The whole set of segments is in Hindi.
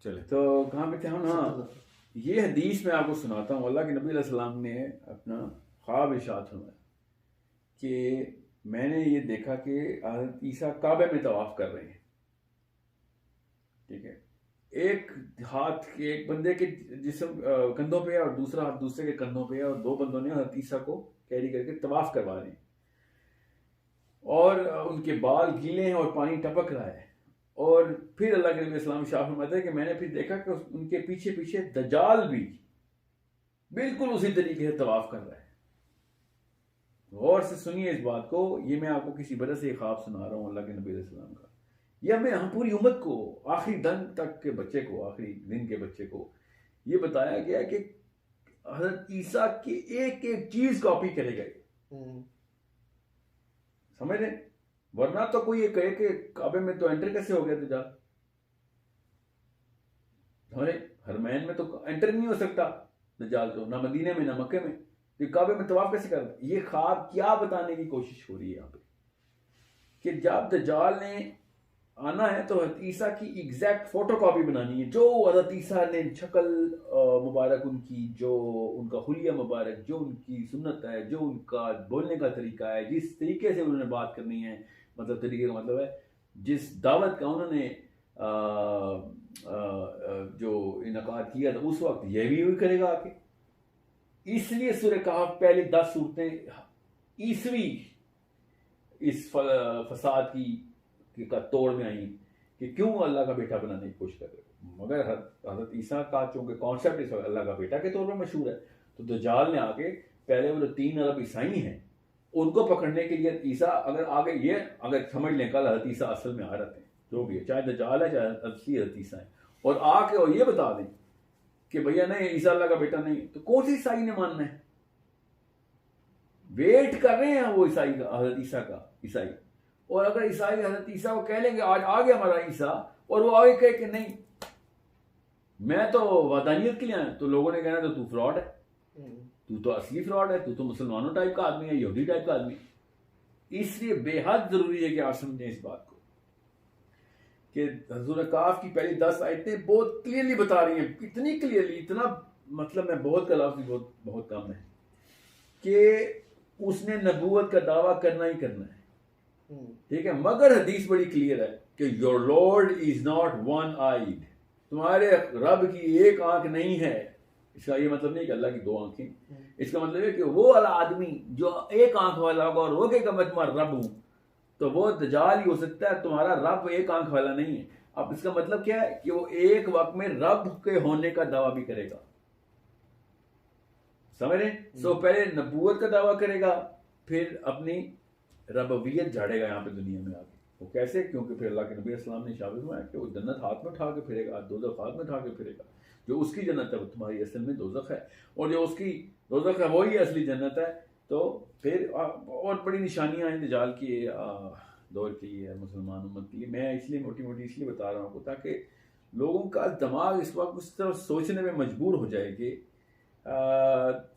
चले तो कहाँ पे थे हम? हाँ, ये हदीस मैं आपको सुनाता हूँ। अल्लाह के नबी अलैहि सलाम ने अपना ख्वाब इरशाद फरमाया कि मैंने ये देखा कि हज़रत ईसा काबे में तवाफ कर रहे हैं। ठीक है, एक हाथ के एक बंदे के जिस्म कंधों पे है और दूसरा हाथ दूसरे के कंधों पे है, और दो बंदों ने हज़रत ईसा को कैरी करके तवाफ करवा रहे हैं, और उनके बाल गीले हैं और पानी टपक रहा है। और फिर अल्लाह के नबी इस्लाम शाह फरमाते हैं कि मैंने फिर देखा कि उनके पीछे पीछे दज्जाल भी बिल्कुल उसी तरीके से तवाफ कर रहा है। गौर से सुनिए इस बात को, ये मैं आपको किसी वजह से ख्वाब सुना रहा हूँ अल्लाह के नबी इस्लाम का। यह मैं हम पूरी उम्मत को, आखिरी दिन तक के बच्चे को, आखिरी दिन के बच्चे को ये बताया गया कि हज़रत ईसा की एक एक चीज कॉपी करेगा। समझ रहे? वरना तो कोई ये कहे कि काबे में तो एंटर कैसे हो गया दज्जाल? समझे? हरमैन में तो एंटर नहीं हो सकता दज्जाल, तो ना मदीने में ना मक्के में, तो काबे में तवाफ कैसे कर? ये ख्वाब क्या बताने की कोशिश हो रही है यहाँ पे कि जब दज्जाल ने आना है तो हज़रत ईसा की एग्जैक्ट फोटोकॉपी बनानी है। जो हज़रत ईसा ने शक्ल मुबारक उनकी, जो उनका हुलिया मुबारक, जो उनकी सुन्नत है, जो उनका बोलने का तरीका है, जिस तरीके से उन्होंने बात करनी है, मतलब तरीके का मतलब है जिस दावत का उन्होंने जो इनकाद किया था उस वक्त, यह भी वही करेगा आके। इसलिए सूरह कहफ पहली 10 सूरतें ईसवी इस फसाद की का तोड़ में आई कि क्यों अल्लाह का बेटा बनाने की कोशिश कर रहे हो। मगर हज़रत ईसा का चूंकि कॉन्सेप्ट इस अल्लाह का बेटा के तौर पर मशहूर है, तो दज्जाल ने आके पहले वो जो 3 अरब ईसाई हैं उनको पकड़ने के लिए ईसा अगर आगे ये अगर समझ लें कल हज़रत ईसा असल में आ रहे थे, जो भी है, चाहे दज्जाल है चाहे असली हज़रत ईसा है, और आके और ये बता दें कि भैया नहीं ईसा अल्लाह का बेटा नहीं, तो कौन सी ईसाई ने मानना है? वेट कर रहे हैं वो ईसाई का, हज़रत ईसा का ईसाई। और अगर ईसाई हज़रत ईसा को कह लेंगे आज आ गया हमारा ईसा, और वो आगे कहे कि नहीं मैं तो वदानियत के लिए आया, तो लोगों ने कहना तो तू फ्रॉड है, तू तो असली फ्रॉड है, तू तो मुसलमानों टाइप का आदमी है, यहूदी टाइप का आदमी है। इसलिए बेहद जरूरी है कि आप समझें इस बात को कि सूरह काफ की पहली 10 आयतें बहुत क्लियरली बता रही हैं, इतनी क्लियरली, इतना मतलब मैं बहुत का लफ्ज़ बहुत कम है कि उसने नबूवत का दावा करना ही करना है। ठीक है, मगर हदीस बड़ी क्लियर है कि your lord is not one eyed, तुम्हारे रब की एक आंख नहीं है। इसका ये मतलब नहीं कि अल्लाह की 2 आंखें, इसका मतलब है कि वो वाला आदमी जो एक आंख वाला होगा और वो कहेगा मैं तुम्हारा रब हूं, तो वो दज्जाल ही हो सकता है, तुम्हारा रब एक आंख वाला नहीं है। अब इसका मतलब क्या है कि वो एक वक्त में रब के होने का दावा भी करेगा। समझ रहे? सो पहले नबूवत का दावा करेगा, फिर अपनी रबवियत झाड़ेगा यहाँ पे दुनिया में आके। वो कैसे? क्योंकि फिर अल्लाह के नबी अस्सलाम ने शाबित हुआ है कि वो जन्नत हाथ में उठा के फिरेगा, दोज़ख हाथ में उठा के फिरेगा। जो उसकी जन्नत है वो तुम्हारी असल में दोज़ख है, और जो उसकी दोज़ख है वही असली जन्नत है। तो फिर और बड़ी निशानियां हैं दज्जाल की दौर के लिए, मुसलमान उम्मत के लिए। मैं इसलिए मोटी मोटी इसलिए बता रहा हूँ ताकि लोगों का दिमाग इस वक्त उस तरफ सोचने में मजबूर हो जाए कि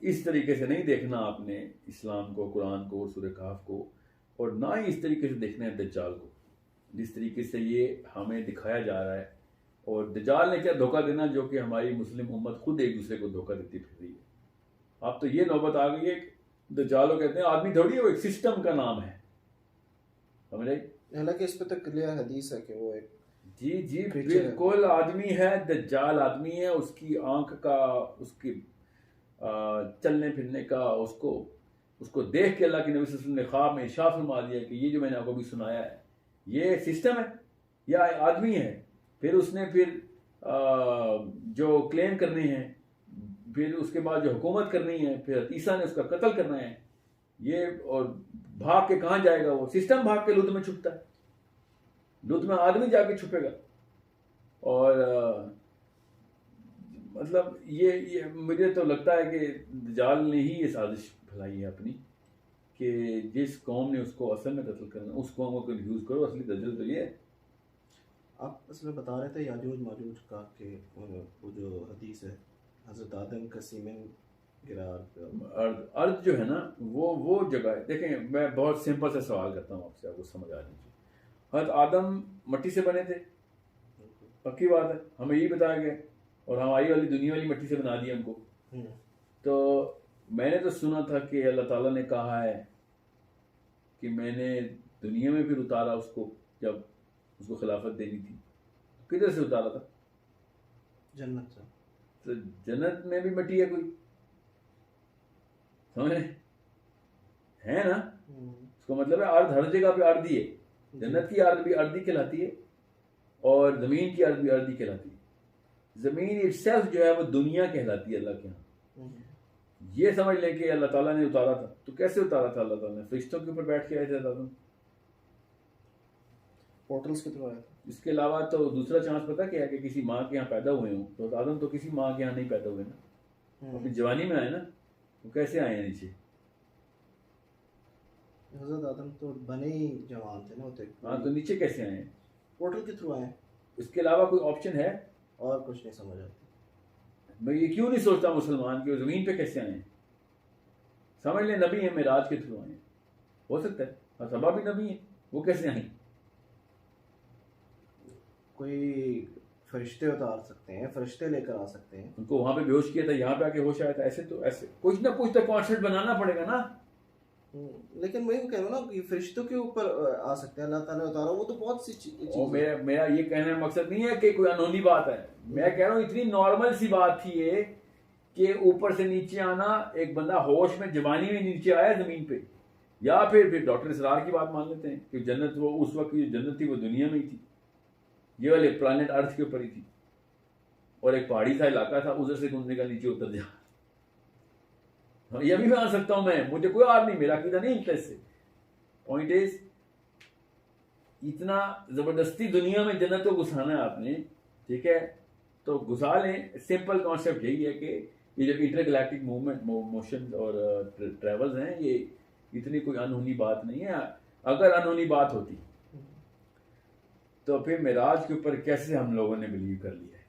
इस तरीके से नहीं देखना आपने इस्लाम को, कुरान को, सूरह कहफ को, और ना ही इस तरीके से देखना है दज्जाल को जिस तरीके से ये हमें दिखाया जा रहा है। और दज्जाल ने क्या धोखा देना, जो कि हमारी मुस्लिम उम्मत खुद एक दूसरे को धोखा देती फिर रही है। अब तो ये नौबत आ गई है कि दज्जाल को कहते हैं आदमी थोड़ी है, वो एक सिस्टम का नाम है। समझ रहे? हालांकि इस पे तो क्लियर हदीस है कि वो एक जी बिल्कुल आदमी है, दज्जाल आदमी है। उसकी आंख का, उसकी चलने फिरने का, उसको देख के अल्लाह के नबी सल्लल्लाहु अलैहि वसल्लम ने ख्वाब में इरशाद फरमा दिया कि ये जो मैंने आपको भी सुनाया है ये सिस्टम है या आदमी है। फिर उसने जो क्लेम करने हैं, फिर उसके बाद जो हुकूमत करनी है, फिर ईसा ने उसका कत्ल करना है ये, और भाग के कहाँ जाएगा? वो सिस्टम भाग के लुत में छुपता है, लुत में आदमी जाके छुपेगा। और मतलब ये मुझे तो लगता है कि दज्जाल ने ही ये साजिश फैलाई है अपनी, कि जिस कौम ने उसको असल में कत्ल करना उस कौम को यूज़ करो। असली दज्जाल तो ये है। आप इसमें बता रहे थे याजूज माजूज का कि वो जो हदीस है हज़रत आदम का सीमेन गिरा अर्थ जो है ना वो जगह है। देखें मैं बहुत सिंपल सा सवाल करता हूँ आपसे, आपको समझ आ लीजिए। हज़रत आदम मट्टी से बने थे, पक्की बात है, हमें यही बताया गया और हमारी वाली दुनिया वाली मिट्टी से बना दिया हमको। तो मैंने तो सुना था कि अल्लाह ताला ने कहा है कि मैंने दुनिया में फिर उतारा उसको, जब उसको खिलाफत देनी थी। किधर से उतारा था? जन्नत से। तो जन्नत में भी मिट्टी है कोई, समझ है ना? उसका मतलब है अर्द हर जगह पे अर्द ही है। जन्नत की अर्द भी अर्द ही कहलाती है और जमीन की अर्द भी अर्द ही कहलाती है। जमीन इटसेल्फ जो है वो दुनिया कहलाती है अल्लाह के यहाँ। ये समझ लें कि अल्लाह ताला ने उतारा था। तो कैसे उतारा था अल्लाह ताला ने? फरिश्तों के ऊपर बैठ के आए थे आदम, पोर्टल्स के थ्रू आया था। इसके अलावा तो दूसरा चांस पता क्या है कि किसी माँ के यहाँ पैदा हुए हों। तो आदम तो किसी माँ के यहाँ नहीं पैदा हुए ना, अपनी जवानी में आए ना, वो कैसे आए हैं नीचे? हज़रत आदम तो बने ही जवान थे ना होते। हाँ, तो नीचे कैसे आए हैं? पोर्टल के थ्रू आए। इसके अलावा कोई ऑप्शन है? और कुछ नहीं समझ आती। मैं ये क्यों नहीं सोचता मुसलमान कि वो जमीन पे कैसे आए हैं? समझ लें नबी है, मेराज के थ्रू आए हैं, हो सकता है। और सबा भी नबी है, वो कैसे आए? कोई फरिश्ते उतार सकते हैं, फरिश्ते लेकर आ सकते हैं। उनको वहां पे बेहोश किया था, यहाँ पे आके होश आया था। ऐसे तो ऐसे कुछ ना कुछ तो कॉन्सेप्ट बनाना पड़ेगा ना। लेकिन मैं कह रहा हूँ ना कि फरिश्तों के ऊपर आ सकते हैं, अल्लाह ताला उतारा, वो तो बहुत सी चीज। मेरा ये कहने का मकसद नहीं है कि कोई अनहोनी बात है। मैं कह रहा हूँ इतनी नॉर्मल सी बात थी ये कि ऊपर से नीचे आना, एक बंदा होश में जवानी में नीचे आया जमीन पे। या फिर डॉक्टर इसरार की बात मान लेते हैं कि जन्नत वो उस वक्त की जन्नत थी वो दुनिया में ही थी, ये वाले प्लानिट अर्थ के ऊपर ही थी, और एक पहाड़ी सा इलाका था, उधर से घूमने का नीचे उतर जा। ये भी मान सकता हूं मैं, मुझे कोई आर नहीं, मेरा अकीदा नहीं इंटरेस्ट से। पॉइंट इज इतना जबरदस्ती दुनिया में जन्नत को घुसाना है आपने, ठीक है, तो घुसा लें। सिंपल कॉन्सेप्ट यही है कि ये जो इंटरगैलेक्टिक मूवमेंट मोशन और ट्रेवल्स हैं, ये इतनी कोई अनहोनी बात नहीं है। अगर अनहोनी बात होती तो फिर मेराज के ऊपर कैसे हम लोगों ने बिलीव कर लिया है?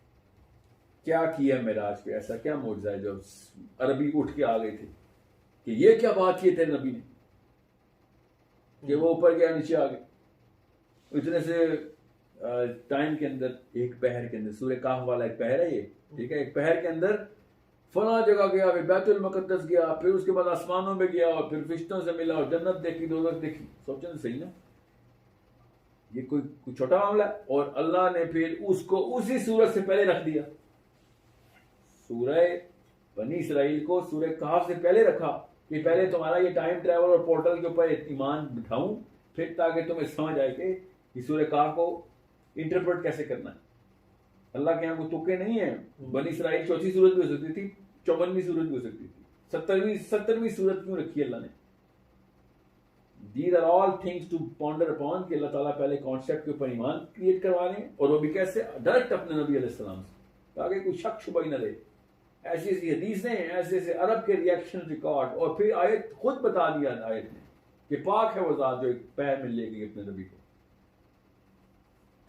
क्या किया मेराज पे? ऐसा क्या मौजज़ा है जो अरबी उठ के आ गए थे कि ये क्या बात की तेरे नबी ने कि वो ऊपर गया नीचे आ गए इतने से टाइम के अंदर? एक पहर के अंदर, सूर्य काफ वाला एक पहर है ये, ठीक है, एक पहर के अंदर फला जगह गया, फिर बैतुल मुकद्दस गया, फिर उसके बाद आसमानों में गया, और फिर फरिश्तों से मिला, और जन्नत देखी, दोज़ख देखी। सोचें सही ना, ये कोई छोटा मामला है? और अल्लाह ने फिर उसको उसी सूरत से पहले रख दिया। सूरह बनी इसराइल को सूरह काफ से पहले रखा कि पहले तुम्हारा ये टाइम ट्रैवल और पोर्टल के ऊपर ईमान बिठाऊं, फिर ताकि तुम्हें समझ आए कि सूरह काफ को इंटरप्रेट कैसे करना है। अल्लाह के यहाँ कोई तुक्के नहीं है। बनी इसराइल चौथी सूरत भी हो सकती थी, 54वीं सूरत भी हो सकती थी, 70वीं सूरत क्यों रखी है अल्लाह ने? These are all things to ponder upon कि अल्लाह ताला पहले कॉन्सेप्ट के ऊपर ईमान क्रिएट करवा रहे हैं, और वो भी कैसे? डायरेक्ट अपने नबी अलैहिस्सलाम से, ताकि कोई शक शुबा ही न रहे। ऐसी ऐसी हदीसें, ऐसे ऐसे अरब के रिएक्शन रिकॉर्ड, और फिर आयत खुद बता दिया आयत ने कि पाक है वो ज़ात जो एक पैर में ले गई अपने नबी को,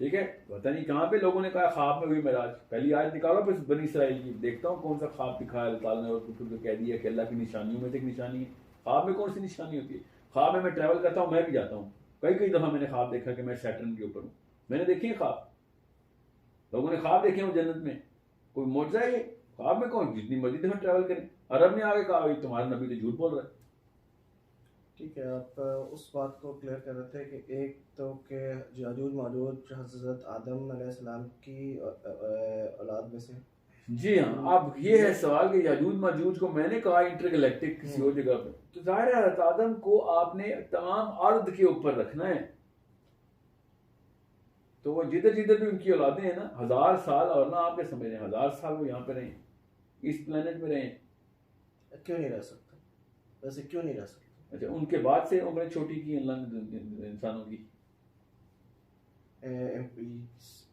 ठीक है। पता नहीं कहाँ पे लोगों ने कहा ख्वाब में हुई मेराज। पहली आयत निकालो फिर बनी इसराइल की, देखता हूँ कौन सा ख्वाब दिखाया अल्लाह ताला ने, और फिर तो कह दिया कि अल्लाह की निशानियों में से एक निशानी है। ख्वाब में कौन सी निशानी होती है? ख्वाब में मैं ट्रैवल करता हूँ, मैं भी जाता हूँ, कई दफ़ा मैंने ख्वाब देखा कि मैं सैटर्न के ऊपर हूँ। मैंने देखी है ख्वाब, लोगों ने ख्वाब देखे हूँ जन्नत में। कोई मौजज़ा है ये? ख्वाब में कौन, जितनी मर्जी दफ़ा ट्रैवल करें। अरब ने आगे कहा तुम्हारा नबी तो झूठ बोल रहा है। ठीक है, आप उस बात को क्लियर कर रहे थे कि एक तो के याजूज माजूज हज़रत आदम अलैहिस्सलाम की औलाद में से। जी हाँ, अब ये है सवाल कि याजूज माजूज को मैंने कहा इंटरगैलेक्टिक किसी और जगह पे, तो जाहिर है हज़रत आदम को आपने तमाम अर्द के ऊपर रखना है। तो वो जिधर जिधर भी उनकी औलादें हैं ना, 1000 साल, और ना आप क्या समझ रहे हैं 1000 साल वो यहाँ पे रहे, इस प्लेनेट में रहे, क्यों नहीं रह सकते? वैसे क्यों नहीं रह सकते? अच्छा, उनके बाद से उम्रें छोटी की अल्लाह ने इंसानों की।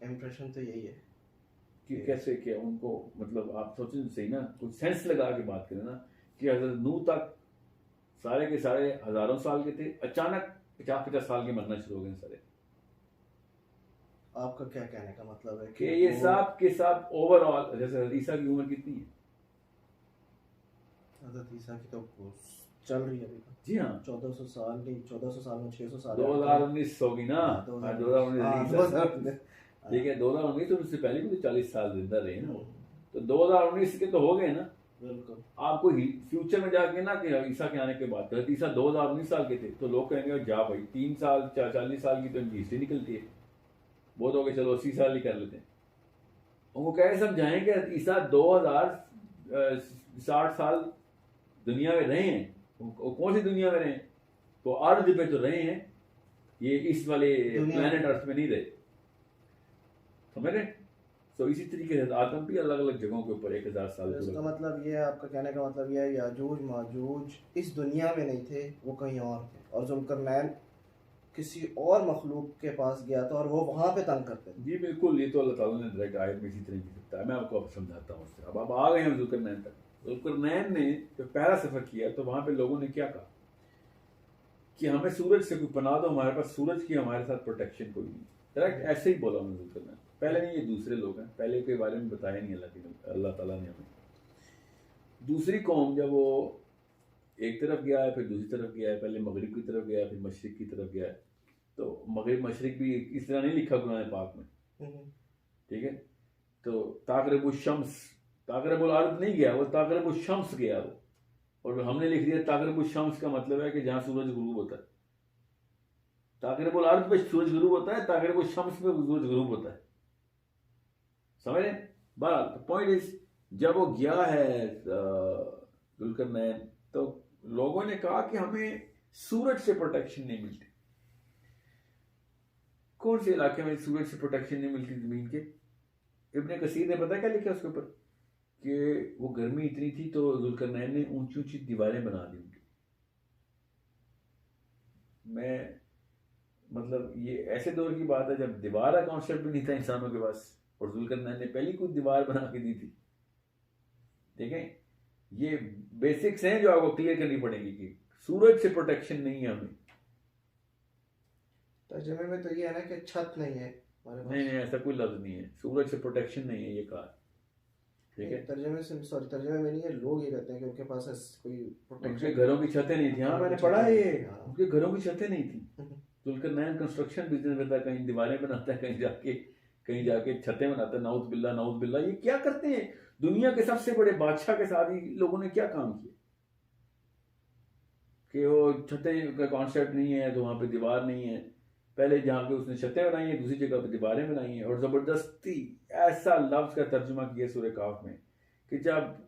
इम्प्रेशन तो यही है कि कैसे किया उनको, मतलब आप सोचें सही ना, कुछ सेंस लगा के बात करें ना, कि हज़रत नूह तक सारे के सारे हज़ारों साल के थे, अचानक 50-50 साल के मरना शुरू हो गए सारे। आपका क्या कहने का मतलब है कि ये सब के सब ओवरऑल, जैसे हज़रत ईसा की उम्र कितनी है? हज़रत ईसा की तो चल रही है अभी। जी हाँ, 1400 साल नहीं, 1400 साल में 600 साल 2019 होगी ना, 2019 ठीक है, 2019 तो उससे पहले भी तो 40 साल जिंदा रहे ना, तो 2019 के तो हो गए ना। बिल्कुल। आपको फ्यूचर में जाके ना कि ईसा के आने के बाद, तो ईसा 2019 साल के थे, तो लोग कहेंगे जा भाई 3 साल 40 साल की तो इनकी हिस्ट्री निकलती है, बहुत हो गए, चलो 80 साल ही कर लेते हैं। उनको कैसे समझाएं कि ईसा 2060 साल दुनिया में रहे हैं, वो कौन सी दुनिया में रहे हैं, तो अर्थ पे तो रहे हैं, ये इस वाले प्लेनेट अर्थ में नहीं रहे, समझ रहे। तो इसी तरीके से आदम भी अलग अलग जगहों के ऊपर 1000 साल। इसका मतलब ये है, आपका कहने का मतलब ये है याजूज माजूज इस दुनिया में नहीं थे, वो कहीं और थे, और जुल्करनैन किसी और मखलूक के पास गया था और वो वहाँ पे तंग करते थे। जी बिल्कुल, ये तो अल्लाह ताला ने डायरेक्ट आयत में इसी तरीके से बताया। मैं आपको अब समझाता हूँ उससे। अब आ गए हम जुल्करनैन तक। जुल्करनैन ने जब पहला सफ़र किया तो वहाँ पे लोगों ने क्या कहा कि हमें सूरज से कोई पनाह दो, हमारे पास सूरज की हमारे साथ प्रोटेक्शन कोई नहीं। डायरेक्ट ऐसे ही बोला उन्होंने जुल्करनैन। पहले नहीं, ये दूसरे लोग हैं, पहले के बारे में बताया नहीं अल्लाह ताला ने हमें। दूसरी कौम जब वो एक तरफ गया है, फिर दूसरी तरफ गया है, पहले मगरिब की तरफ गया है, फिर मशरिक की तरफ गया है, तो मगरिब मशरिक भी इस तरह नहीं लिखा कुरान पाक में, ठीक है। तो ताक़रिबुश शम्स, ताक़रिबुल अर्द नहीं गया वो, ताक़रिबुश शम्स गया वो, और हमने लिख दिया ताक़रिबुश शम्स का मतलब है कि जहाँ सूरज गुरूब होता है। ताक़रिबुल अर्द पे सूरज गुरूब होता है, ताक़रिबुश शम्स पे सूरज गुरूब होता है, समझ रहे। बहरहाल पॉइंट इज, जब वो गया है जुल्करनैन, तो लोगों ने कहा कि हमें सूरज से प्रोटेक्शन नहीं मिलती। कौन से इलाके में सूरज से प्रोटेक्शन नहीं मिलती जमीन के? इब्ने कसीर ने पता क्या लिखा उसके ऊपर, कि वो गर्मी इतनी थी तो जुल्करनैन ने ऊंची ऊंची दीवारें बना दी उनकी। मैं मतलब ये ऐसे दौर की बात है जब दीवार का कॉन्सेप्ट भी नहीं था इंसानों के पास, और जुल्करनैन ने पहली कुछ दीवार बना के दी थी। देखें, ये बेसिक्स हैं जो आपको क्लियर करनी पड़ेगी कि सूरज से प्रोटेक्शन नहीं है हमें। तर्जुमे में तो ये है ना कि छत नहीं है हमारे पास। नहीं, ऐसा कोई लफ्ज नहीं है, सूरज से प्रोटेक्शन नहीं है ये कहा, ठीक है। तर्जुमे में नहीं है, लोग ये कहते हैं कि उनके पास कोई प्रोटेक्शन, उनके घरों की छतें नहीं थी। हाँ, मैंने पढ़ा है ये, उनके घरों की छतें नहीं थी। जुल्करनैन कंस्ट्रक्शन बिजनेस में था, कहीं दीवारें बनाता है, कहीं जाके छतें बनाता है। नाउज़ बिल्ला, ये क्या करते हैं? दुनिया के सबसे बड़े बादशाह के साथ ही लोगों ने क्या काम किया कि वो छतें का कॉन्सेप्ट नहीं है तो वहां पे दीवार नहीं है। पहले जहाँ पे उसने छतें बनाई हैं, दूसरी जगह पे दीवारें बनाई हैं, और ज़बरदस्ती ऐसा लफ्ज़ का तर्जुमा किया सूरह काफ में कि जब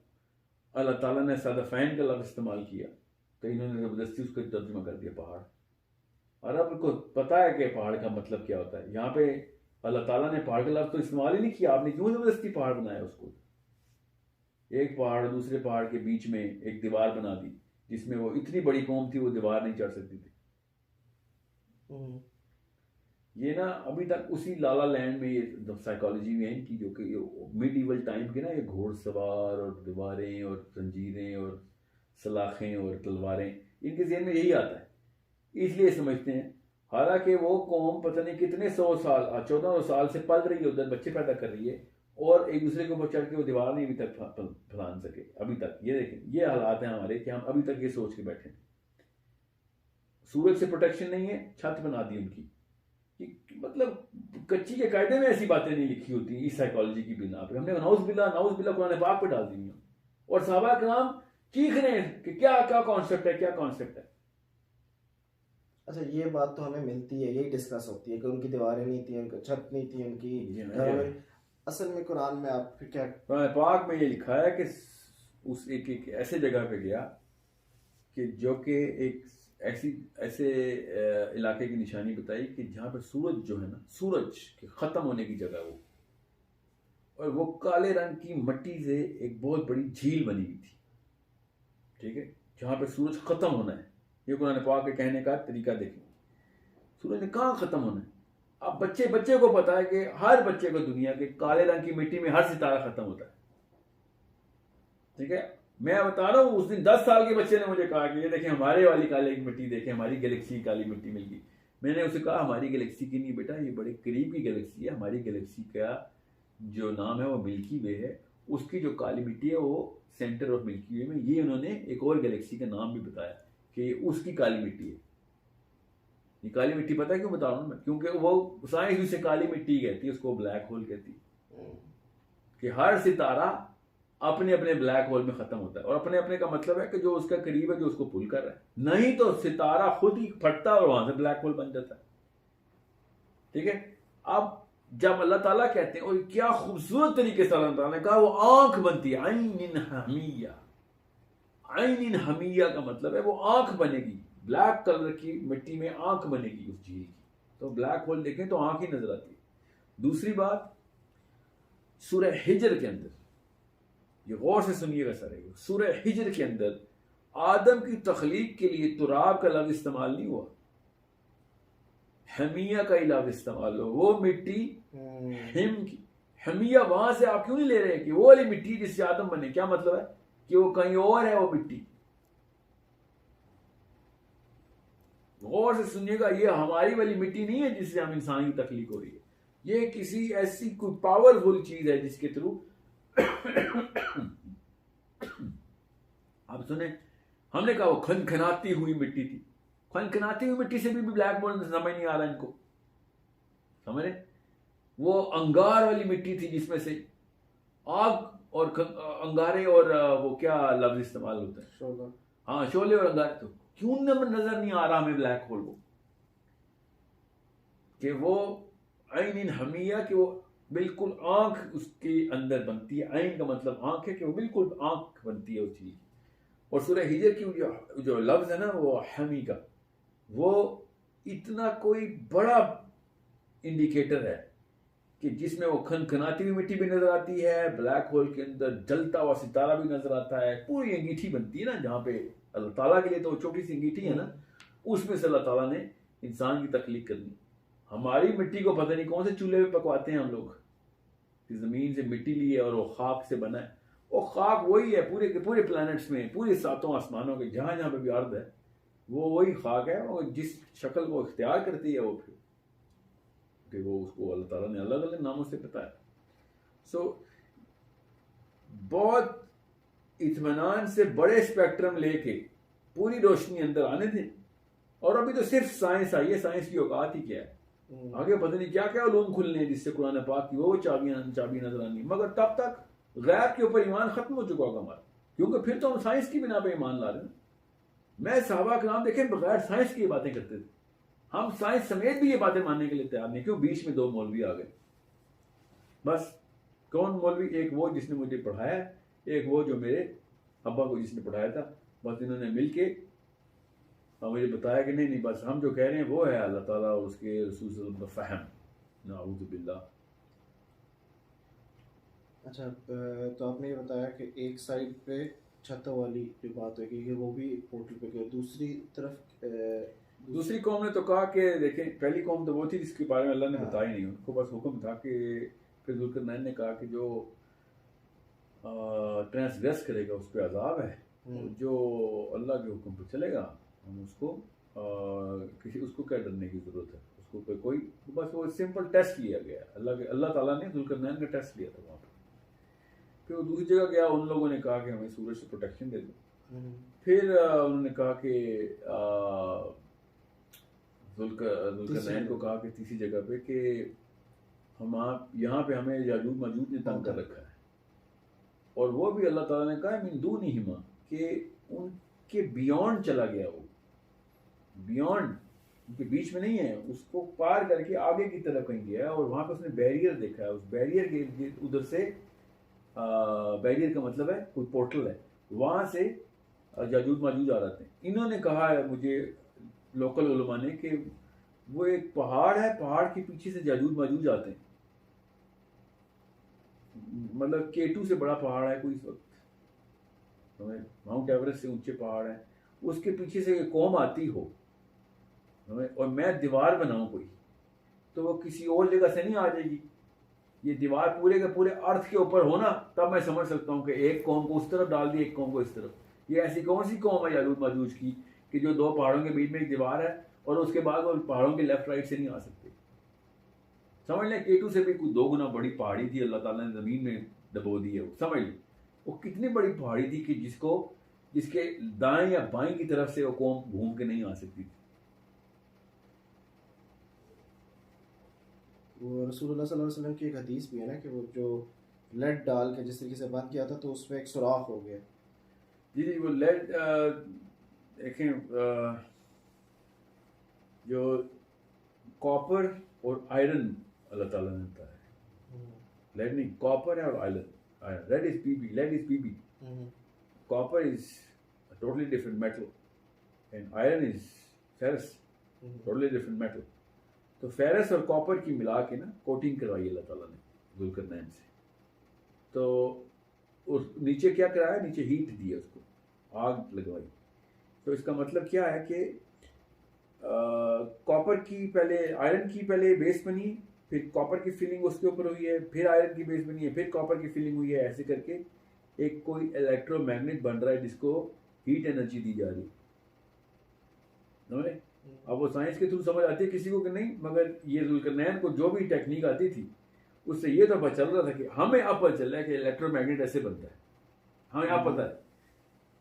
अल्लाह ताला ने सादफ़ैन का लफ्ज़ इस्तेमाल किया तो इन्होंने ज़बरदस्ती उसका तर्जुमा कर दिया पहाड़। और अब उनको पता है कि पहाड़ का मतलब क्या होता है। यहाँ पे अल्लाह ताला ने पहाड़ का लफ्ज़ तो इस्तेमाल ही नहीं किया, आपने क्यों ज़बरदस्ती पहाड़ बनाया उसको? एक पहाड़ दूसरे पहाड़ के बीच में एक दीवार बना दी, जिसमें वो इतनी बड़ी कौम थी वो दीवार नहीं चढ़ सकती थी। ये ना अभी तक उसी लाला लैंड में ये साइकोलॉजी में है इनकी, जो कि मिडीवल टाइम के ना, ये घोड़सवार और दीवारें और जंजीरें और सलाखें और तलवारें, इनके ज़हन में यही आता है, इसलिए समझते हैं। हालांकि वो कौम पता नहीं कितने 100 साल 1400 साल से पल रही है उधर, बच्चे पैदा कर रही है, और एक दूसरे के ऊपर चढ़ के वो दीवार नहीं अभी तक फैलान सके अभी तक। ये देखें, ये हालात हैं हमारे कि हम अभी तक ये सोच के बैठे हैं सूरज से प्रोटेक्शन नहीं है, छत बना दी उनकी। मतलब कच्ची के कायदे में ऐसी बातें नहीं लिखी होती इस साइकोलॉजी की बिना पे। हमने नाउज़ बिल्ला कुरान पाक पे डाल दी, और सहाबा कराम चीख रहे हैं कि क्या कॉन्सेप्ट है, क्या कॉन्सेप्ट है। अच्छा, ये बात तो हमें मिलती है, यही डिस्कस होती है कि उनकी दीवारें नहीं थी, उनकी छत नहीं थी उनकी। असल में कुरान में आप क्या, कुरान पाक में ये लिखा है कि उस एक ऐसे जगह पे गया कि जो कि एक ऐसे इलाके की निशानी बताई कि जहाँ पे सूरज जो है ना, सूरज के ख़त्म होने की जगह वो, और वो काले रंग की मिट्टी से एक बहुत बड़ी झील बनी हुई थी, ठीक है, जहाँ पे सूरज ख़त्म होना है। ये कुरान पाक के कहने का तरीका देखें, सूरज ने कहाँ ख़त्म होना है। अब बच्चे को पता है कि हर बच्चे को दुनिया के काले रंग की मिट्टी में हर सितारा ख़त्म होता है, ठीक है। मैं बता रहा हूँ, उस दिन 10 साल के बच्चे ने मुझे कहा कि ये देखें हमारे वाली काली मिट्टी देखें, हमारी गैलेक्सी की काली मिट्टी मिल गई। मैंने उसे कहा हमारी गैलेक्सी की नहीं बेटा, ये बड़े करीब की गैलेक्सी है। हमारी गैलेक्सी का जो नाम है वो मिल्की वे है, उसकी जो काली मिट्टी है वो सेंटर ऑफ मिल्की वे में, ये उन्होंने एक और गैलेक्सी का नाम भी बताया कि उसकी काली मिट्टी है। ये काली मिट्टी पता है क्यों बता रहा हूँ मैं, क्योंकि वो साइंस उसे काली मिट्टी कहती है, उसको ब्लैक होल कहती है। कि हर सितारा अपने अपने ब्लैक होल में खत्म होता है, और अपने अपने का मतलब है कि जो उसका करीब है, जो उसको पुल कर रहा है, नहीं तो सितारा खुद ही फटता है और वहां से ब्लैक होल बन जाता है। ठीक है, अब जब अल्लाह ताला कहते हैं, और क्या खूबसूरत तरीके से अल्लाह ताला ने कहा, वो आंख बनती है, आइन हमिया। आइन हमिया का मतलब है वो आंख बनेगी, ब्लैक कलर की मिट्टी में आंख बनेगी उस झील की। तो ब्लैक होल देखें तो आंख ही नजर आती है। दूसरी बात, सूरह हिजर के अंदर, ये गौर से सुनिएगा सारे, सूरह हिजर के अंदर आदम की तख्लीक के लिए तुराब का लफ्ज इस्तेमाल नहीं हुआ, हमिया का लफ्ज इस्तेमाल हो। वो मिट्टी हिम की, हमिया वहां से आप क्यों नहीं ले रहे कि वो वाली मिट्टी जिससे आदम बने? क्या मतलब है कि वो कहीं और है वो मिट्टी। गौर से सुनिएगा, ये हमारी वाली मिट्टी नहीं है जिससे हम इंसान की तख्लीक हो रही है, ये किसी ऐसी कोई पावरफुल चीज है जिसके थ्रू आप सुने, हमने कहा वो खनखनाती हुई मिट्टी थी। खनखनाती हुई मिट्टी से भी ब्लैक होल समझ नहीं आ रहा इनको, समझ रहे? वो अंगार वाली मिट्टी थी जिसमें से आग और अंगारे और वो क्या लफ्ज इस्तेमाल होता है, शोला। हाँ, शोले और अंगारे। तो क्यों नजर नहीं आ रहा हमें ब्लैक होल? वो कि वो आइन हमिया, कि वो बिल्कुल आंख उसके अंदर बनती है। आइन का मतलब आंख है, कि वो बिल्कुल आंख बनती है उस चीज। और सूरह हिजर की जो लफ्ज है ना, वो हमी का, वो इतना कोई बड़ा इंडिकेटर है कि जिसमें वो खनखनाती हुई मिट्टी भी नजर आती है, ब्लैक होल के अंदर जलता हुआ सितारा भी नजर आता है, पूरी अंगीठी बनती है ना, जहाँ पे अल्लाह ताला के लिए तो छोटी सी अंगीठी है ना, उसमें से अल्लाह ताला ने इंसान की तख्लीक करनी। हमारी मिट्टी को पता नहीं कौन से चूल्हे पे पकवाते हैं हम लोग, कि जमीन से मिट्टी ली है और वो खाक से बना है। वो खाक वही है पूरे के पूरे प्लैनेट्स में, पूरे सातों आसमानों के जहां जहां पे भी अर्द है, वो वही खाक है। और जिस शक्ल को इख्तियार करती है वो, फिर कि वो उसको अल्लाह ताला ने अलग अलग नामों से बताया। सो बहुत इत्मीनान से बड़े स्पेक्ट्रम लेके पूरी रोशनी अंदर आने दें। और अभी तो सिर्फ साइंस आई है, साइंस की औकात ही क्या है, आगे पता नहीं क्या क्या उलूम खुलने हैं जिससे कुरान पाक की वो चाबी नजर आनी। मगर तब तक गैब के ऊपर ईमान खत्म हो चुका होगा हमारा, क्योंकि फिर तो हम साइंस की बिना पे ईमान ला रहे हैं। मैं सहाबा कराम देखें बगैर साइंस की बातें करते थे, हम साइंस समेत भी ये बातें मानने के लिए तैयार नहीं। क्यों? बीच में दो मौलवी आ गए बस। कौन मौलवी? एक वो जिसने मुझे पढ़ाया, एक वो जो मेरे अब्बा को जिसने पढ़ाया था। बस इन्होंने मिलके मुझे बताया कि नहीं बस हम जो कह रहे हैं वो है अल्लाह ताला और उसके रसूल सल्लल्लाहु अलैहि वसल्लम का फहम। नाऊज़ु बिल्लाह। अच्छा, तो आपने ये बताया कि एक साइड पे छतों वाली जो बात है कि वो भी एक पोर्टल पे गया, दूसरी तरफ दूसरी कौम ने तो कहा कि देखें, पहली कौम तो वो थी जिसके बारे में अल्लाह ने बताया नहीं, उनको बस हुक्म था कि फिर जुल्करनैन ने कहा कि जो ट्रांसग्रेस करेगा उस पर अजाब है, जो अल्लाह के हुक्म पर चलेगा हम उसको किसी उसको क्या डरने की जरूरत है, उसको कोई बस वो सिंपल टेस्ट लिया गया। अल्लाह ताला ने जुल्करनैन का टेस्ट लिया था वहाँ पर। फिर वो दूसरी जगह गया, उन लोगों ने कहा कि हमें सूरज से प्रोटेक्शन दे दो। फिर उन्होंने कहा कि जुल्करनैन को कहा कि तीसरी जगह पे कि हम आप यहाँ पे हमें याजूज माजूज ने तंग कर रखा है। और वो भी अल्लाह ताला ने कहा मिन दूनिहिमा, कि उनके बियॉन्ड चला गया, वो बियॉन्ड उनके बीच में नहीं है, उसको पार करके आगे की तरफ कहीं गया और वहां पे उसने बैरियर देखा है। उस बैरियर के उधर से बैरियर का मतलब है कोई पोर्टल है, वहां से याजूज माजूज आ रहे थे। इन्होंने कहा है मुझे लोकल उलमा ने कि वो एक पहाड़ है, पहाड़ के पीछे से याजूज माजूज आते हैं। मतलब K2 से बड़ा पहाड़ है कोई इस वक्त, माउंट एवरेस्ट से ऊंचे पहाड़ है, उसके पीछे से एक कौम आती हो और मैं दीवार बनाऊं कोई, तो वो किसी और जगह से नहीं आ जाएगी। ये दीवार पूरे के पूरे अर्थ के ऊपर हो ना, तब मैं समझ सकता हूँ कि एक कौम को उस तरफ डाल दी, एक कौम को इस तरफ। ये ऐसी कौन सी कौम है याजूज माजूज की कि जो दो पहाड़ों के बीच में एक दीवार है और उसके बाद वो पहाड़ों के लेफ्ट राइट से नहीं आ सकते। समझ लें K2 से भी कुछ 2 गुना बड़ी पहाड़ी थी, अल्लाह ताला ने जमीन में दबो दी है। वो समझ ली वो कितनी बड़ी पहाड़ी थी कि जिसके दाएं या बाएं की तरफ से वो कौम घूम के नहीं आ सकती थी। वो रसूलुल्लाह सल्लल्लाहु अलैहि वसल्लम की एक हदीस भी है ना कि वो जो लेड डाल के जिस तरीके से बंद किया था तो उसमें एक सुराख हो गया। जी जी, वो लेड देखें, जो कॉपर और आयरन अल्लाह ताला ने बताया है। लेड नहीं, कॉपर है और iron. Lead is PB, lead is PB, copper is totally different metal and iron is ferrous, totally different metal. तो फेरस और कॉपर की मिला के ना कोटिंग करवाई अल्लाह ताला ने जुल्करनैन से। तो उस नीचे क्या कराया, नीचे हीट दी उसको, आग लगवाई। तो इसका मतलब क्या है कि कॉपर की पहले, आयरन की पहले बेस बनी, फिर कॉपर की फिलिंग उसके ऊपर हुई है, फिर आयरन की बेस बनी है, फिर कॉपर की फिलिंग हुई है। ऐसे करके एक कोई इलेक्ट्रोमैग्नेट बन रहा है जिसको हीट एनर्जी दी जा रही है। अब वो साइंस के थ्रू समझ आती है किसी को कि नहीं, मगर ये जुल्करनैन को जो भी टेक्निक आती थी उससे ये तो पता चल रहा था कि हमें अब पता चल रहा है कि इलेक्ट्रोमैग्नेट ऐसे बनता है। हमें आप पता है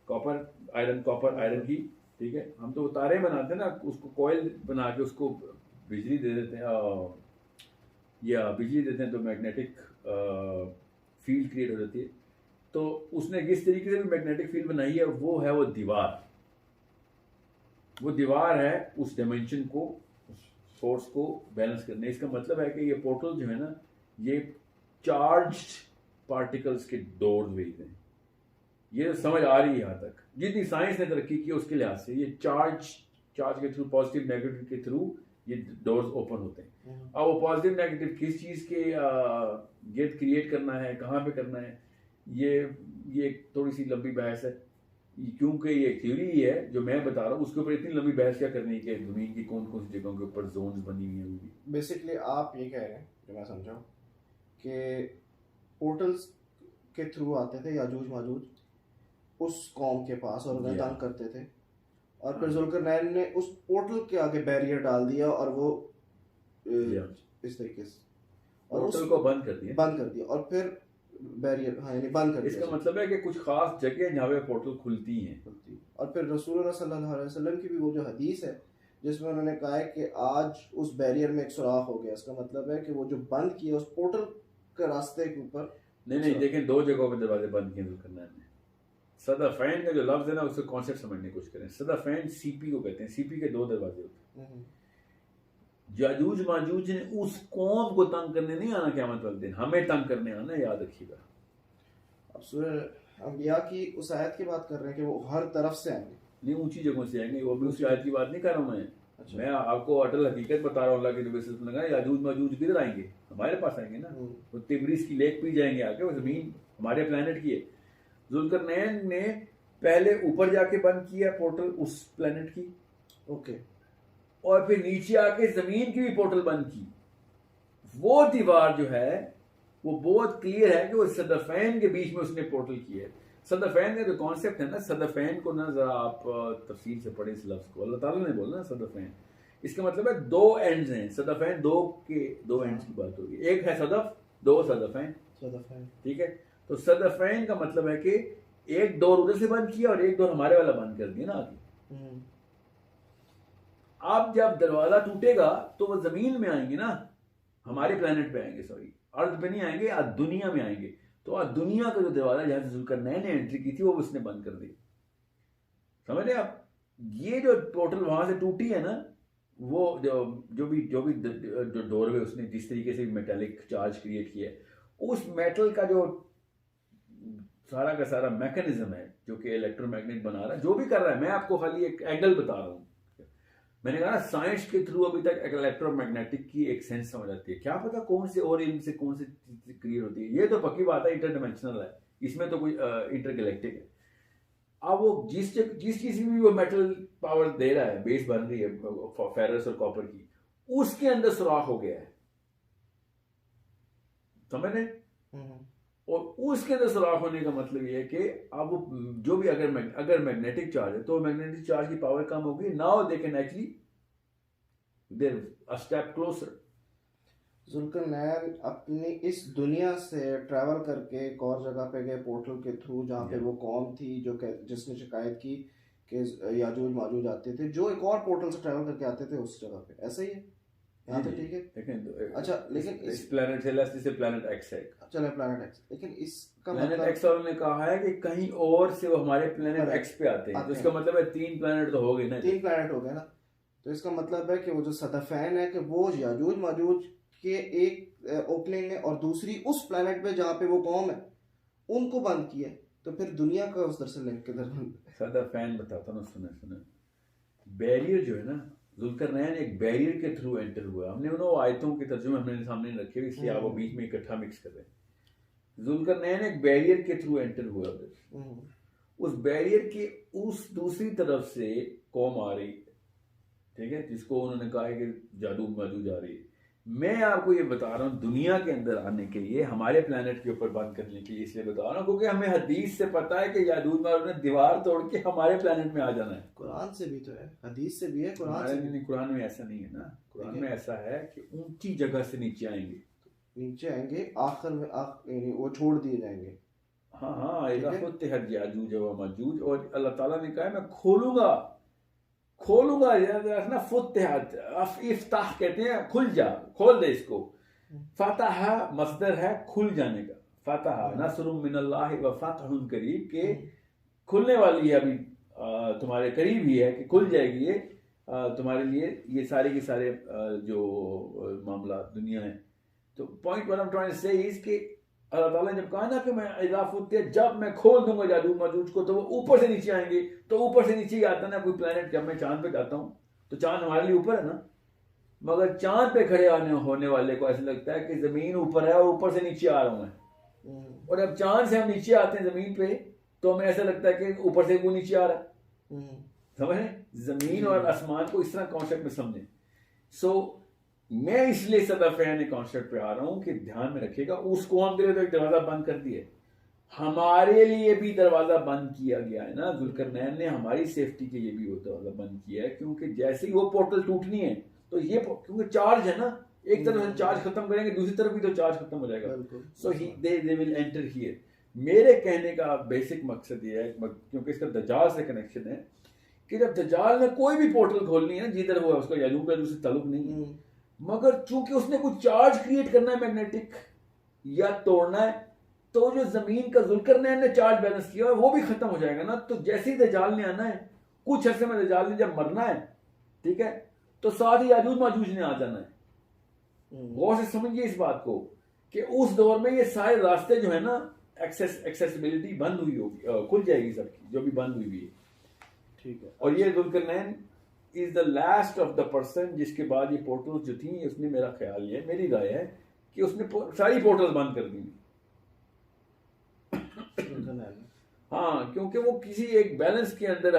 कॉपर आयरन की, ठीक है। हम तो तारे बनाते हैं ना, उसको कॉइल बना के उसको बिजली दे देते हैं, या बिजली देते हैं तो मैग्नेटिक फील्ड क्रिएट हो जाती है। तो उसने किस तरीके से भी मैग्नेटिक फील्ड बनाई है, वो है वो दीवार। वो दीवार है उस डायमेंशन को, उस सोर्स को बैलेंस करने। इसका मतलब है कि ये पोर्टल जो है ना, ये चार्ज्ड पार्टिकल्स के डोर वेज हैं। ये समझ आ रही है यहाँ तक, जितनी साइंस ने तरक्की की उसके लिहाज से ये चार्ज के थ्रू, पॉजिटिव नेगेटिव के थ्रू ये डोर्स ओपन होते हैं। अब वो पॉजिटिव नेगेटिव किस चीज़ के गेट क्रिएट करना है, कहाँ पे करना है, ये थोड़ी सी लंबी बहस है, क्योंकि ये थ्योरी ही है जो मैं बता रहा हूँ। उसके ऊपर इतनी लंबी बहस क्या करनी है कि ज़मीन की कौन कौन सी जगहों के ऊपर जोन्स बनी हुई हैं। बेसिकली आप ये कह रहे हैं, जो मैं समझा, कि पोर्टल्स के थ्रू आते थे याजूज माजूज उस कौम के पास और उन्हें तंग करते थे, और फिर जुल्करनैन ने उस पोर्टल के आगे बैरियर डाल दिया और वो इस तरीके से पोर्टल को बंद कर दिया और फिर बैरियर, हाँ, यानी बंद कर दिया। इसका मतलब है कि कुछ खास जगह जहाँ पे पोर्टल खुलती हैं। और फिर रसूलुल्लाह सल्लल्लाहु अलैहि वसल्लम की भी वो जो हदीस है जिसमें उन्होंने कहा है कि आज उस बैरियर में एक सुराख हो गया, इसका मतलब है कि वो जो बंद किया उस पोर्टल के रास्ते के ऊपर। नहीं, देखें, दो जगहों पे दरवाजे बंद किए जुल्करनैन ने। सदाफैन का जो लफ्ज है ना, उसका कॉन्सेप्ट समझने की कोशिश करें। सदाफैन सीपी को कहते हैं, सीपी के दो दरवाजे होते हैं। याजूज माजूज ने उस कौम को तंग करने नहीं आना क़यामत वाले दिन, हमें तंग करने आना, याद रखिएगा। अब सूरह अंबिया की उस आयत की बात कर रहे हैं कि वो हर तरफ से आएंगे, नहीं ऊंची जगहों से आएंगे। वो भी उस आयत की बात नहीं कर रहा हूँ मैं। अच्छा। मैं आपको अटल हकीकत बता रहा हूँ। अल्लाह के नबी सल्लल्लाहु अलैहि वसल्लम ने याजूज माजूज किधर आएंगे? हमारे पास आएंगे ना। वो तिब्रिस की लेक पी जाएंगे आके, वो जमीन हमारे प्लेनेट की है। जुल्करनैन ने पहले ऊपर जाके बंद किया पोर्टल उस प्लेनेट की, ओके, और फिर नीचे आके जमीन की भी पोर्टल बंद की। वो दीवार जो है वो बहुत क्लियर है कि वो सदफैन के बीच में उसने पोर्टल किया है। सदफैन का जो कॉन्सेप्ट है ना, सदफैन को ना जरा आप तफसील से पढ़े इस लफ्ज को। अल्लाह ताला ने बोला ना सदफैन, इसका मतलब है दो एंड्स हैं। सदफैन दो एंड्स की बात होगी। एक है सदफ, दो सदफैन, ठीक है। तो सदफैन का मतलब है कि एक डोर उधर से बंद किया और एक डोर हमारे वाला बंद कर दिया ना आगे। अब जब दरवाजा टूटेगा तो वो जमीन में आएंगे ना, हमारे प्लेनेट पे आएंगे, सॉरी अर्थ पे नहीं आएंगे, आज दुनिया में आएंगे। तो आज दुनिया का जो दरवाजा जहां से जुल्करनैन ने एंट्री की थी वो उसने बंद कर दी। समझ रहे आप? ये जो पोर्टल वहां से टूटी है ना, वो जो भी डोरवे उसने जिस तरीके से मेटेलिक चार्ज क्रिएट किया है, उस मेटल का जो सारा का सारा मैकेनिज्म है जो कि इलेक्ट्रोमैग्नेट बना रहा है, जो भी कर रहा है, मैं आपको खाली एक एंगल बता रहा हूँ। मैंने कहा ना, साइंस के थ्रू अभी तक इलेक्ट्रोमैग्नेटिक की एक सेंस समझ आती है। क्या पता कौन से और इनसे कौन सी चीज क्रिएट होती है। ये तो पक्की बात है, इंटरडिमेंशनल है, इसमें तो कोई इंटरगैलेक्टिक है। अब वो जिस चीज में भी वो मेटल पावर दे रहा है, बेस बन रही है फेरस और कॉपर की, उसके अंदर सुराख हो गया है, समझ रहे? और उसके अंदर सुराख होने का मतलब ये है कि अब जो भी अगर मैग्नेटिक चार्ज है तो मैग्नेटिक चार्ज की पावर कम होगी। Now they can actually there a step closer. Zulqarnain अपनी इस दुनिया से ट्रैवल करके एक और जगह पे गए पोर्टल के थ्रू, जहाँ पे वो कौम थी जिसने शिकायत की कि याजूज माजूज आते थे, जो एक और पोर्टल से ट्रैवल करके आते थे उस जगह पे। ऐसा ही है, यहाँ तो ठीक है। लेकिन अच्छा, लेकिन इस प्लेनेट सेलेस्टी से प्लेनेट एक्स है, चलो प्लेनेट एक्स, लेकिन इसका प्लेनेट मतलब एक्स वालों ने कहा है कि कहीं और से वो हमारे प्लेनेट एक्स पे आते हैं, तो इसका मतलब है 3 प्लेनेट तो हो गए ना, 3 प्लेनेट हो गए ना। तो इसका मतलब है कि वो जो सदफैन है कि वो याजूज माजूज के एक ओपनिंग है और दूसरी उस प्लेनेट पे जहाँ पे वो कौम है उनको बंद किया है। तो फिर दुनिया का उस तरह से लिंक किधर बंद? सदफैन बताता हूँ, सुने बैरियर जो है ना, जुल्करनैन एक बैरियर के थ्रू एंटर हुआ। हमने उन आयतों के तर्जुमे हमने सामने रखे हुए, इसलिए आप वो बीच में इकट्ठा मिक्स कर रहे हैं। जुल्करनैन एक बैरियर के थ्रू एंटर हुआ उधर, उस बैरियर की उस दूसरी तरफ से कौम आ रही है, ठीक है, जिसको उन्होंने कहा है कि जादू माजूज आ रही है। मैं आपको ये बता रहा हूँ दुनिया के अंदर आने के लिए, हमारे प्लेनेट के ऊपर बंद करने के लिए इसलिए बता रहा हूँ क्योंकि हमें हदीस से पता है कि याजूज माजूज ने दीवार तोड़ के हमारे प्लेनेट में आ जाना है। कुरान से भी तो है, हदीस से भी है, कुरान से नहीं, कुरान में ऐसा नहीं है ना। कुरान में ऐसा है कि ऊंची जगह से नीचे आएंगे, नीचे आएंगे आखिर में, यानी वो छोड़ दिए जाएंगे। हाँ, याजूज व माजूज, और अल्लाह ताला ने कहा है मैं खोलूंगा ना, फुत्तिहात, इफ्ताह कहते हैं, खुल जा, खोल दे इसको। फतह मसदर है खुल जाने का, फतह नसरुम मिनल्लाहि व फतहुन करीब, के खुलने वाली है, अभी तुम्हारे करीब ही है कि खुल जाएगी ये तुम्हारे लिए, ये सारे के सारे जो मामला दुनिया है। तो point what I am trying to say is कि अल्लाह ताला ने जब कहा ना कि मैं इजाफुत, जब मैं खोल दूंगा जादू माजूज को, तो वो ऊपर से नीचे आएंगे। तो ऊपर से नीचे ही आता ना कोई प्लेनेट। जब मैं चांद पे जाता हूँ तो चांद हमारे लिए ऊपर है ना, मगर चांद पे खड़े होने वाले को ऐसा लगता है कि जमीन ऊपर है और ऊपर से नीचे आ रहा हूं मैं। और अब चांद से हम नीचे आते हैं जमीन पे, तो हमें ऐसा लगता है कि ऊपर से वो नीचे आ रहा है। समझ रहे? जमीन और आसमान को इस तरह कॉन्सेप्ट में समझें। सो मैं इसलिए सदफैन कॉन्सेप्ट पे आ रहा हूं कि ध्यान में रखिएगा, उसको हम तो एक दरवाजा बंद कर दिए, हमारे लिए भी दरवाजा बंद किया गया है ना। जुल्करनैन ने हमारी सेफ्टी के लिए भी वो दरवाजा बंद किया है, क्योंकि जैसे ही वो पोर्टल टूटनी है तो ये, क्योंकि चार्ज है ना, एक तरफ से चार्ज खत्म करेंगे दूसरी तरफ भी तो चार्ज खत्म हो जाएगा। सो दे विल एंटर हियर। मेरे कहने का बेसिक मकसद ये है, क्योंकि इसका दज्जाल से कनेक्शन है, कि जब दज्जाल ने कोई भी पोर्टल खोलनी है, जिधर हुआ उसका याजूज का दूसरे ताल्लुक नहीं है, मगर चूंकि उसने कुछ चार्ज क्रिएट करना है मैग्नेटिक या तोड़ना है, तो जो जमीन का जुल्करनैन ने चार्ज बैलेंस किया है वो भी खत्म हो जाएगा ना। तो जैसे ही दज्जाल ने आना है, कुछ अरसे में दज्जाल ने जब मरना है, ठीक है, तो साथ ही याजूज माजूज ने आ जाना है। गौर से समझिए इस बात को कि उस दौर में ये सारे रास्ते जो है ना, एक्सेसिबिलिटी बंद हुई होगी, खुल जाएगी सबकी जो भी बंद हुई है, ठीक है। और ये Zulqarnain is the last of the person जिसके बाद ये पोर्टल्स जो थी, उसने, मेरा ख्याल ये, मेरी राय है कि उसने सारी पोर्टल्स बंद कर दी। हाँ, क्योंकि वो किसी एक बैलेंस के अंदर,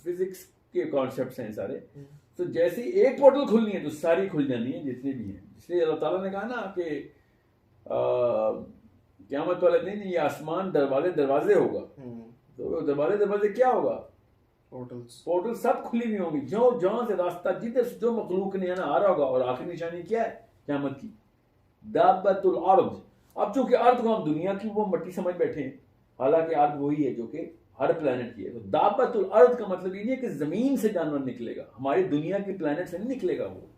फिजिक्स के कॉन्सेप्ट्स हैं सारे। तो जैसे ही एक पोर्टल खुलनी है तो सारी खुल जानी है जितनी भी हैं। इसलिए अल्लाह ताला ने कहा ना कि क़यामत वाले दिन ये आसमान दरवाजे होगा। तो दरवाजे क्या होगा? पोर्टल सब खुली हुई होंगी, जहां से रास्ता, जिधर से जो मखलूक ने आ रहा होगा। और आखिरी निशानी क्या है क़यामत की? दाब्बतुल अर्द। अब चूंकि अर्द को हम दुनिया की वो मट्टी समझ बैठे हैं, हालांकि अर्द वही है जो कि हर प्लेनेट की है। तो दाब्बतुल अर्द का मतलब ये नहीं है कि जमीन से जानवर निकलेगा, हमारी दुनिया की प्लेनेट से नहीं निकलेगा वो।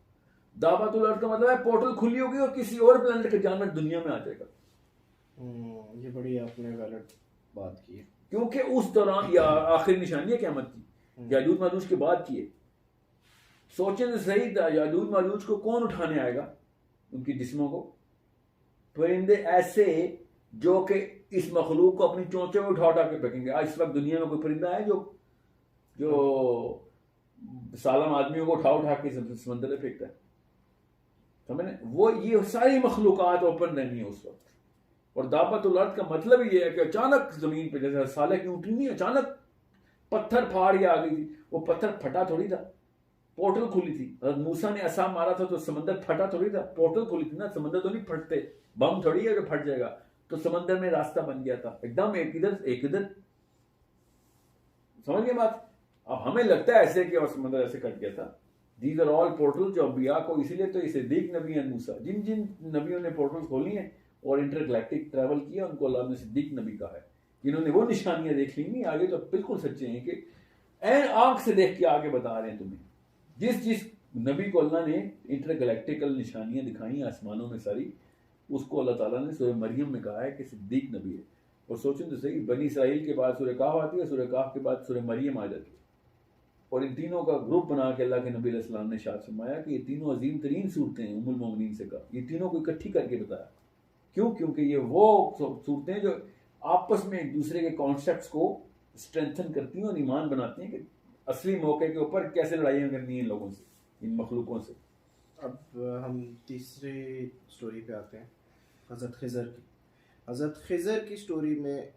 दाब्बतुल अर्द का मतलब है पोर्टल खुली होगी और किसी और प्लेनेट का जानवर दुनिया में आ जाएगा। ये बड़ी आपने वैलिड बात की है, क्योंकि उस दौरान या आखिरी निशानी है क़यामत की, याजूज माजूज के बाद की है। सोचें तो सही, याजूज माजूज को कौन उठाने आएगा? उनकी जिस्मों को परिंदे ऐसे जो कि इस मखलूक को अपनी चोंचों में उठा के फेंकेंगे। आज इस वक्त दुनिया में कोई परिंदा है जो सालम आदमियों को उठा के समंदर में फेंकता है? समझे? वो ये सारी मखलूकात ओपन रहनी है उस वक्त। और दाब्बतुल अर्द का मतलब ये है कि अचानक जमीन पे, जैसे साले की ऊँटनी नहीं, अचानक पत्थर फाड़ के आ गई थी। वो पत्थर फटा थोड़ी था, पोर्टल खुली थी। मूसा ने असा मारा था तो समंदर फटा थोड़ी था, पोर्टल खुली थी ना। समंदर तो नहीं फटते, बम थोड़ी है जो फट जाएगा। तो समंदर में रास्ता बन गया था एकदम, एक इधर। समझ गए बात? अब हमें लगता है ऐसे कि और समंदर ऐसे कट गया था। दीज आर ऑल पोर्टल जो अंबिया को, इसीलिए तो इसे सिद्दीक नबी एंड मूसा, जिन नबियों ने पोर्टल खोली हैं और इंटरगैलेक्टिक ट्रैवल किया, उनको अल्लाह ने सिद्दीक नबी कहा है। जिन्होंने वो निशानियां देख ली आगे, तो बिल्कुल सच्चे हैं कि ऐन आंख से देख के आगे बता रहे हैं तुम्हें। जिस नबी को अल्लाह ने इंटरगैलेक्टिकल निशानियां दिखाई आसमानों में सारी, उसको अल्लाह ताला ने सूरह मरियम में कहा है कि सिद्दीक नबी है। और सोचें तो सही, बनी इसराइल के बाद सूरह काफ आती है, सूरह काफ के बाद सूरह मरियम आ जाती है, और इन तीनों का ग्रुप बना के अल्लाह के नबी अलैहि सलाम ने शाद फरमाया कि ये तीनों अजीम तरीन सूरतें हैं। उम्मुल मोमिनीन से कहा, ये तीनों को इकट्ठी करके बताया। क्यों? क्योंकि ये वो सूरतें जो आपस में एक दूसरे के कॉन्सेप्ट्स को स्ट्रेंथन करती हैं और ईमान बनाती हैं कि असली मौके के ऊपर कैसे लड़ाइयाँ करनी हैं इन लोगों से, इन मखलूकों से। अब हम तीसरी स्टोरी पे आते हैं, हज़रत खिज़र की। हज़रत खिज़र की स्टोरी में